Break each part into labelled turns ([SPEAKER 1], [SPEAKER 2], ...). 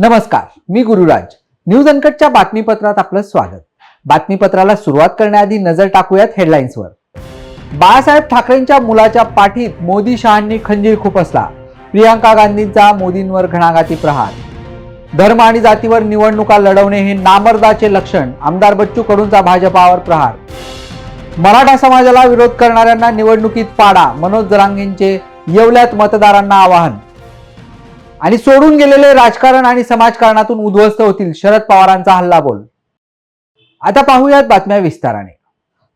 [SPEAKER 1] नमस्कार, मी गुरुराज. न्यूज अनकटच्या बातमीपत्रात आपलं स्वागत. बातमीपत्राला सुरुवात करण्याआधी नजर टाकूयात हेडलाईन्सवर. बाळासाहेब ठाकरेंच्या मुलाच्या पाठीत मोदी शहांनी खंजीर खुपसला. प्रियांका गांधींचा मोदींवर घणाघाती प्रहार. धर्म आणि जातीवर निवडणुका लढवणे हे नामर्दाचे लक्षण. आमदार बच्चू कडूंचा भाजपावर प्रहार. मराठा समाजाला विरोध करणाऱ्यांना निवडणुकीत पाडा. मनोज जरांगेंचे येवल्यात मतदारांना आवाहन. आणि सोडून गेलेले राजकारण आणि समाजकारणातून उद्ध्वस्त होतील. शरद पवारांचा हल्लाबोल. आता पाहूयात बातम्या विस्ताराने.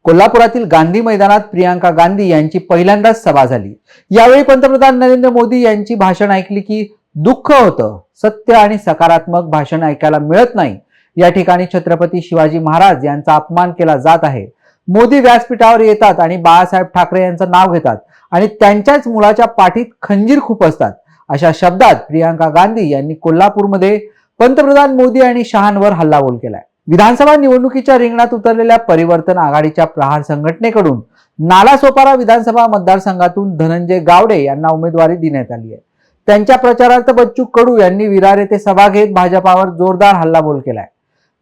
[SPEAKER 1] कोल्हापुरातील गांधी मैदानात प्रियांका गांधी यांची पहिल्यांदाच सभा झाली. यावेळी पंतप्रधान नरेंद्र मोदी यांची भाषण ऐकली की दुःख होतं. सत्य आणि सकारात्मक भाषण ऐकायला मिळत नाही. या ठिकाणी छत्रपती शिवाजी महाराज यांचा अपमान केला जात आहे. मोदी व्यासपीठावर येतात आणि बाळासाहेब ठाकरे यांचं नाव घेतात आणि त्यांच्याच मुलाच्या पाठीत खंजीर खुपसतात. अशा शब्दात प्रियांका गांधी यांनी कोल्हापूरमध्ये पंतप्रधान मोदी आणि शहांवर हल्लाबोल केलाय. विधानसभा निवडणुकीच्या रिंगणात उतरलेल्या परिवर्तन आघाडीच्या प्रहार संघटनेकडून नालासोपारा विधानसभा मतदारसंघातून धनंजय गावडे यांना उमेदवारी देण्यात आली आहे. त्यांच्या प्रचारार्थ बच्चू कडू यांनी विरार येथे सभा घेत भाजपावर जोरदार हल्लाबोल केलाय.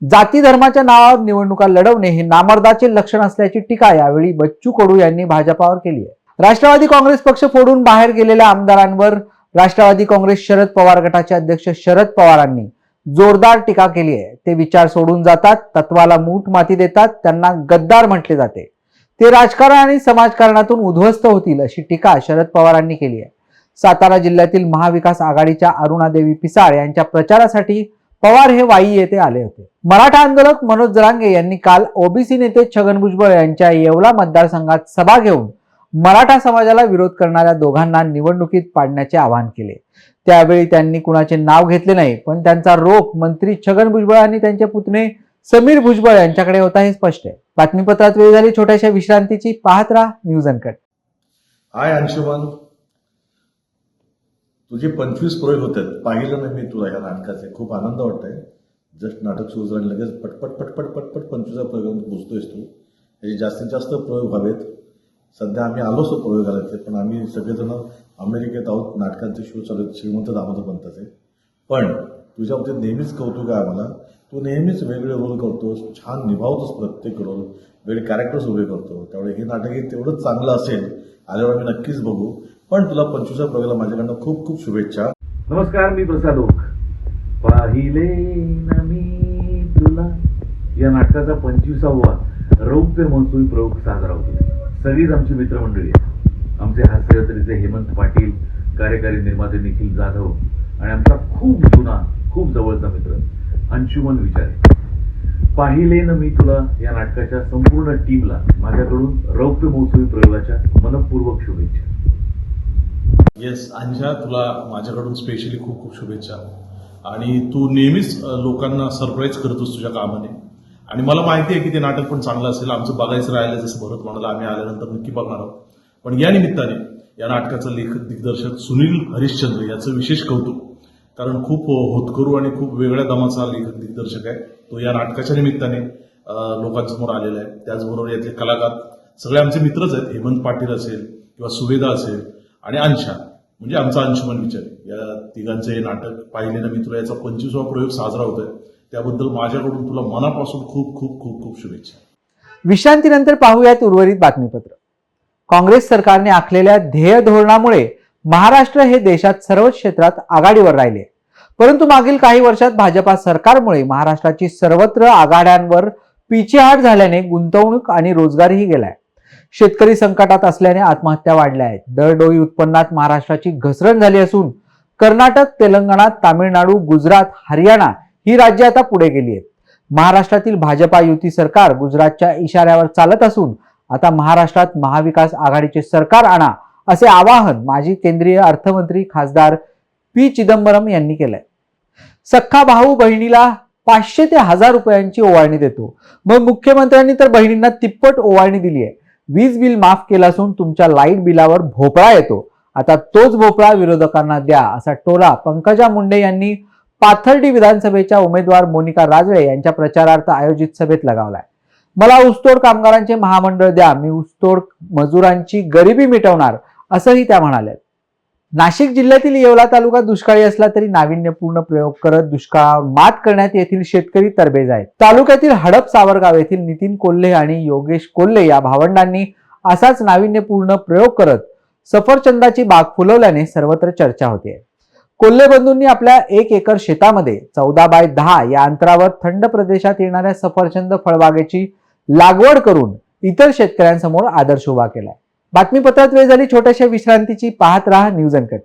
[SPEAKER 1] जाती धर्माच्या नावावर निवडणुका लढवणे हे नामर्दाचे लक्षण असल्याची टीका यावेळी बच्चू कडू यांनी भाजपावर केली आहे. राष्ट्रवादी काँग्रेस पक्ष फोडून बाहेर गेलेल्या आमदारांवर राष्ट्रवादी काँग्रेस शरद पवार गटाचे अध्यक्ष शरद पवारांनी जोरदार टीका केली आहे. ते विचार सोडून जातात, तत्वाला मूठ माती देतात, त्यांना गद्दार म्हटले जाते. ते राजकारण आणि समाजकारणातून उद्ध्वस्त होतील अशी टीका शरद पवारांनी केली आहे. सातारा जिल्ह्यातील महाविकास आघाडीच्या अरुणादेवी पिसाळ यांच्या प्रचारासाठी पवार हे वाई येथे आले होते. मराठा आंदोलक मनोज जरांगे यांनी काल ओबीसी नेते छगन भुजबळ यांच्या येवला मतदारसंघात सभा घेऊन मराठा समाजाला विरोध करणाऱ्या दोघांना निवडणुकीत पाडण्याचे आवाहन केले. त्यावेळी त्यांनी कुणाचे नाव घेतले नाही, पण त्यांचा रोख मंत्री छगन भुजबळ आणि त्यांचे पुतणे समीर भुजबळ यांच्याकडे होता हे स्पष्ट आहे. बातमीपत्रात वेळ झाली छोट्याशा विश्रांतीची. पाहत राहा न्यूज अनकट.
[SPEAKER 2] हाय अंशुमन, तुझे 25 प्रयोग होते. पाहिलं ना मी तुला या नाटकाचे. खूप आनंद वाटतोय. जस्ट नाटक सुरू झालं लगेच पटपट पटपट पटपट 25 प्रयोगांत पोहोचतोयस तू. हे जास्तीत जास्त प्रयोग व्हावेत. सध्या आम्ही आलोच प्रयोगाला ते, पण आम्ही सगळेजण अमेरिकेत आहोत. नाटकांचे शो चालू आहेत. श्रीमंत दामोदर पंताचे. पण तुझ्या बाबतीत नेहमीच कौतुक आहे आम्हाला. तू नेहमीच वेगळे रोल करतोस, छान निभावतोस प्रत्येक रोल, वेगळे कॅरेक्टर्स उभे करतो. त्यामुळे हे नाटक तेवढंच चांगलं असेल. आल्यावर आम्ही नक्कीच बघू. पण तुला 25व्या प्रयोगाला माझ्याकडनं खूप खूप शुभेच्छा.
[SPEAKER 3] नमस्कार, मी प्रसाद ओक. पाहिले ना मी तुला या नाटकाचा 25वा रौप्य महोत्सवी प्रयोग साजरा होतो. सगळीच आमची मित्रमंडळी आहेत. आमचे हास्यजत्रेचे हेमंत पाटील, कार्यकारी निर्माते निखिल जाधव आणि आमचा खूप जुना खूप जवळचा मित्र अंशुमन विचारे. पाहिले ना मी तुला या नाटकाच्या संपूर्ण टीमला माझ्याकडून रौप्य महोत्सवी प्रयोगाच्या मनपूर्वक शुभेच्छा.
[SPEAKER 2] येस अंशा, तुला माझ्याकडून स्पेशली खूप खूप शुभेच्छा. आणि तू नेहमीच लोकांना सरप्राईज करतोस तुझ्या कामाने. आणि मला माहिती आहे की ते नाटक पण चांगलं असेल. आमचं बघायचं राहिलं, जसं भरत म्हणाला, आम्ही आल्यानंतर नक्की बघणार आहोत. पण या निमित्ताने या नाटकाचा लेखक दिग्दर्शक सुनील हरिश्चंद्र याचं विशेष कौतुक. कारण खूप होतकरू आणि खूप वेगळ्या दमाचा लेखक दिग्दर्शक आहे. तो या नाटकाच्या निमित्ताने लोकांसमोर आलेला आहे. त्याचबरोबर यातले कलाकार सगळे आमचे मित्रच आहेत. हेमंत पाटील असेल किंवा सुवेदा असेल आणि अंशा म्हणजे आमचा अंशुमन विचारे. या तिघांचं हे नाटक पाहिले ना मी तुला याचा 25वा प्रयोग साजरा होतोय. त्याबद्दल माझ्याकडून तुला मनापासून खूप खूप खूप खूप शुभेच्छा.
[SPEAKER 1] विश्रांतीनंतर पाहूयात उर्वरित बातमीपत्र. काँग्रेस सरकारने आखलेल्या ध्येय धोरणामुळे महाराष्ट्र हे देशात सर्वच क्षेत्रात आघाडीवर राहिले. परंतु मागील काही वर्षात भाजपा सरकारमुळे महाराष्ट्राची सर्वत्र आघाड्यांवर पिछेहाट झाल्याने गुंतवणूक आणि रोजगारही गेलाय. शेतकरी संकटात असल्याने आत्महत्या वाढल्या आहेत. दरडोई उत्पन्नात महाराष्ट्राची घसरण झाली असून कर्नाटक, तेलंगणा, तामिळनाडू, गुजरात, हरियाणा ही राज्ये आता पुढे गेली आहेत. महाराष्ट्रातील भाजपा युती सरकार गुजरातच्या इशाऱ्यावर चालत असून आता महाराष्ट्रात महाविकास आघाडीचे सरकार आणा असे आवाहन माजी केंद्रीय अर्थमंत्री खासदार पी चिदंबरम यांनी केलंय. सख्खा भाऊ बहिणीला 500 ते 1000 रुपयांची ओवाळणी देतो. मग मुख्यमंत्र्यांनी तर बहिणींना तिप्पट ओवाळणी दिली आहे. वीज बिल माफ केलं असून तुमच्या लाईट बिलावर भोपळा येतो. आता तोच भोपळा विरोधकांना द्या असा टोला पंकजा मुंडे यांनी पाथर्डी विधानसभेच्या उमेदवार मोनिका राजळे यांच्या प्रचारार्थ आयोजित सभेत लगावलाय. मला ऊसतोड कामगारांचे महामंडळ द्या, मी ऊसतोड मजुरांची गरिबी मिटवणार असंही त्या म्हणाल्या. नाशिक जिल्ह्यातील येवला तालुका दुष्काळी असला तरी नाविन्यपूर्ण प्रयोग करत दुष्काळावर मात करण्यात येथील शेतकरी तरबेज आहेत. तालुक्यातील हडप सावरगाव येथील नितीन कोल्हे आणि योगेश कोल्हे या भावंडांनी असाच नाविन्यपूर्ण प्रयोग करत सफरचंदाची बाग फुलवल्याने सर्वत्र चर्चा होते. कोल्हे बंधूंनी आपल्या 1 एकर शेतामध्ये 14x10 या अंतरावर थंड प्रदेशात येणाऱ्या सफरचंद फळबागेची लागवड करून इतर शेतकऱ्यांसमोर आदर्श उभा केलाय. बातमीपत्रात वेळ झाली छोट्याशा विश्रांतीची. पाहत रहा न्यूज अनकट.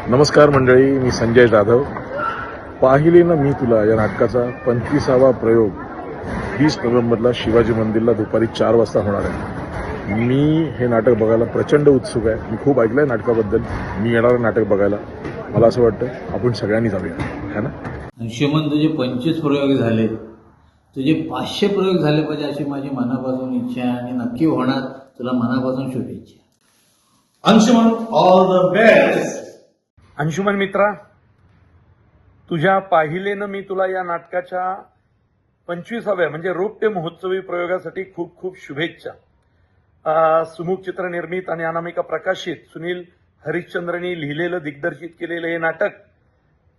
[SPEAKER 4] नमस्कार मंडळी, मी संजय जाधव. पाहिले ना मी तुला या नाटकाचा 25वा प्रयोग 20 नोव्हेंबरला शिवाजी मंदिरला दुपारी 4 वाजता होणार आहे. मी हे नाटक बघायला प्रचंड उत्सुक आहे. मी खूप ऐकलंय नाटकाबद्दल. मी येणार नाटक बघायला. मला असं वाटतं आपण सगळ्यांनी जाऊया, है ना.
[SPEAKER 5] अंशुमन, तुझे 25 प्रयोग झाले, तुझे 500 प्रयोग झाले पाहिजे अशी माझी मनापासून इच्छा आहे आणि नक्की होणार. तुला मनापासून शुभेच्छा.
[SPEAKER 2] Anshuman, all the best.
[SPEAKER 6] Anshuman मित्रा, तुझ्या पाहिलेनं मी तुला या नाटकाच्या 25व्या म्हणजे रौप्य महोत्सवी प्रयोगासाठी खूप खूप शुभेच्छा. सुमुख चित्रनिर्मित आणि अनामिका प्रकाशित सुनील हरिश्चंद्रनी लिहिलेलं दिग्दर्शित केलेलं हे नाटक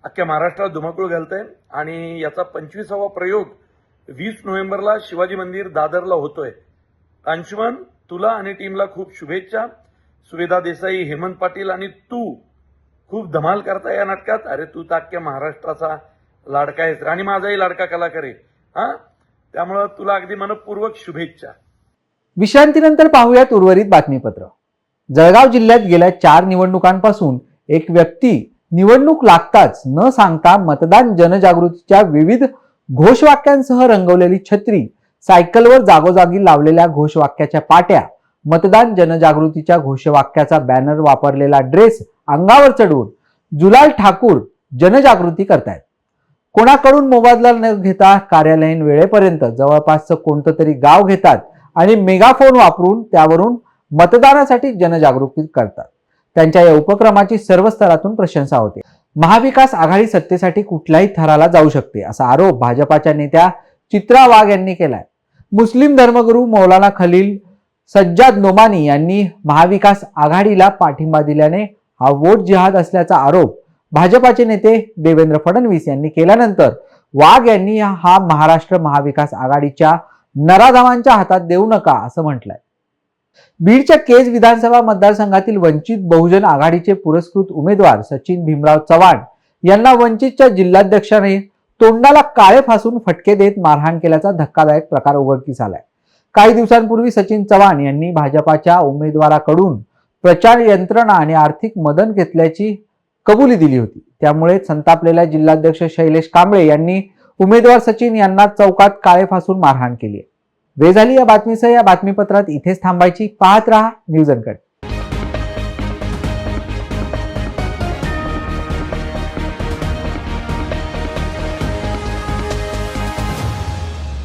[SPEAKER 6] अख्ख्या महाराष्ट्रात धुमाकूळ घालतंय आणि याचा 25वा प्रयोग 20 नोव्हेंबरला शिवाजी मंदिर दादरला होतोय. अंशुमन, तुला आणि टीमला खूप शुभेच्छा. सुवेदा देसाई, हेमंत पाटील आणि तू खूप धमाल करता या नाटकात. अरे तू तर अख्ख्या महाराष्ट्राचा लाडका आहेस आणि माझाही लाडका कलाकार आहे. त्यामुळं तुला अगदी मनपूर्वक शुभेच्छा.
[SPEAKER 1] विश्रांतीनंतर पाहूयात उर्वरित बातमीपत्र. जळगाव जिल्ह्यात गेल्या 4 निवडणुकांपासून एक व्यक्ती निवडणूक लागताच न सांगता मतदान जनजागृतीच्या विविध घोषवाक्यांसह रंगवलेली छत्री, सायकलवर जागोजागी लावलेल्या घोषवाक्याच्या पाट्या, मतदान जनजागृतीच्या घोषवाक्याचा बॅनर वापरलेला ड्रेस अंगावर चढवून जुलाल ठाकूर जनजागृती करतायत. कोणाकडून मोबदला न घेता कार्यालयीन वेळेपर्यंत जवळपासचं कोणतं तरी गाव घेतात आणि मेगाफोन वापरून त्यावरून मतदानासाठी जनजागृती करतात. त्यांच्या या उपक्रमाची सर्व स्तरातून प्रशंसा होते. महाविकास आघाडी सत्तेसाठी कुठल्याही थराला जाऊ शकते असा आरोप भाजपाच्या नेत्या चित्रा वाघ यांनी केलाय. मुस्लिम धर्मगुरू मौलाना खलील सज्जाद नोमानी यांनी महाविकास आघाडीला पाठिंबा दिल्याने हा वोट जिहाद असल्याचा आरोप भाजपाचे नेते देवेंद्र फडणवीस यांनी केल्यानंतर वाघ यांनी हा महाराष्ट्र महाविकास आघाडीच्या नराधामांच्या हातात देऊ नका असं म्हटलंय. बीडच्या केज विधानसभा मतदारसंघातील वंचित बहुजन आघाडीचे पुरस्कृत उमेदवार सचिन भीमराव चव्हाण यांना वंचितच्या जिल्हाध्यक्षाने तोंडाला काळे फासून फटके देत मारहाण केल्याचा धक्कादायक प्रकार उघडकीस आलाय. काही दिवसांपूर्वी सचिन चव्हाण यांनी भाजपाच्या उमेदवाराकडून प्रचार यंत्रणा आणि आर्थिक मदत घेतल्याची कबुली दिली होती. त्यामुळे संतापलेल्या जिल्हाध्यक्ष शैलेश कांबळे यांनी उमेदवार सचिन यांना चौकात काळे फासून मारहाण केली. वेळ झाली या बातमीसह या बातमीपत्रात इथेच थांबायची. पाहत रहा न्यूज अनकट.